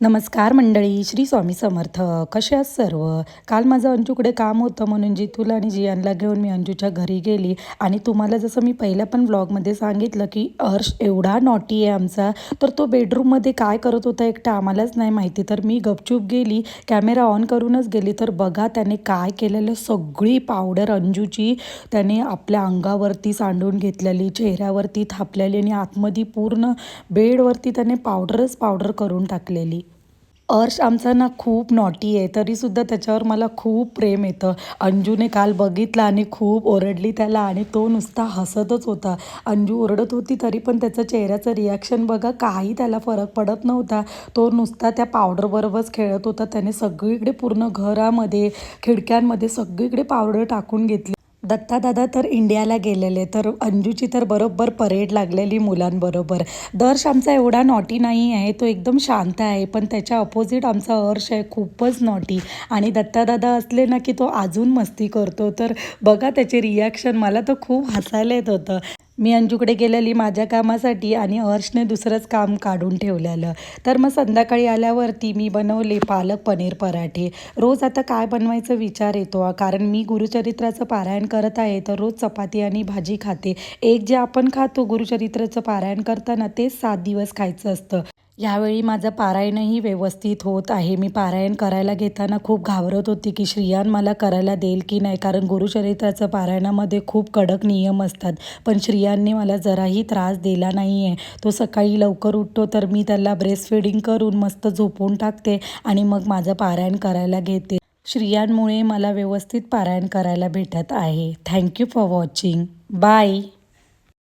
नमस्कार मंडळी, श्री स्वामी समर्थ. कसे आहात सर्व? काल माझं अंजूकडे काम होतं म्हणून जितूला आणि जियानला घेऊन मी अंजूच्या घरी गेली आणि तुम्हाला जसं मी पहिल्या पण व्लॉगमध्ये सांगितलं की हर्ष एवढा नॉटी आहे आमचा, तर तो बेडरूममध्ये काय करत होता एकटा आम्हालाच नाही माहिती. तर मी गपचूप गेली, कॅमेरा ऑन करूनच गेली, तर बघा त्याने काय केलेलं. सगळी पावडर अंजूची त्याने आपल्या अंगावरती सांडून घेतलेली, चेहऱ्यावरती थापलेली आणि आतमध्ये पूर्ण बेडवरती त्याने पावडरच पावडर करून टाकलेली. अर्श आमचा ना खूप नॉटी आहे, तरीसुद्धा त्याच्यावर मला खूप प्रेम येतं. अंजूने काल बघितलं आणि खूप ओरडली त्याला आणि तो नुसता हसतच होता. अंजू ओरडत होती तरी पण त्याचं चेहऱ्याचं रिॲक्शन बघा, काही त्याला फरक पडत नव्हता. तो नुसता त्या पावडरबरोबरच खेळत होता. त्याने सगळीकडे पूर्ण घरामध्ये, खिडक्यांमध्ये सगळीकडे पावडर टाकून घेतली. दत्तादादा तर इंडियाला गेलेले, तर अंजूची तर बरोबर परेड लागलेली मुलांबरोबर. दर्श आमचा एवढा नॉटी नाही आहे, तो एकदम शांत आहे, पण त्याच्या अपोजिट आमचा हर्ष आहे खूपच नॉटी. आणि दत्तादादा असले ना की तो अजून मस्ती करतो. तर बघा त्याचे रिॲक्शन, मला तर खूप हसायला येत होतं. मी अंजूकडे गेलेली माझ्या कामासाठी आणि हर्षने दुसरंच काम काढून ठेवलेलं. तर मग संध्याकाळी आल्यावरती मी बनवले पालक पनीर पराठे. रोज आता काय बनवायचा विचार येतो, कारण मी गुरुचरित्राचं पारायण करत आहे, तर रोज चपाती आणि भाजी खाते. एक जे आपण खातो गुरुचरित्राचं पारायण करताना, तेच 7 दिवस खायचं असतं. यावेळी माझं पारायणही व्यवस्थित होत आहे. मी पारायण करायला घेताना खूप घाबरत होती की श्रियान मला करायला देईल की नाही, कारण गुरुचरित्राचं पारायणामध्ये खूप कडक नियम असतात. पण श्रियानने मला जराही त्रास दिला नाही आहे. तो सकाळी लवकर उठतो, तर मी त्याला ब्रेस्ट फीडिंग करून मस्त झोपून टाकते आणि मग माझं पारायण करायला घेते. श्रियानमुळे मला व्यवस्थित पारायण करायला भेटत आहे. Thank you for watching. बाय.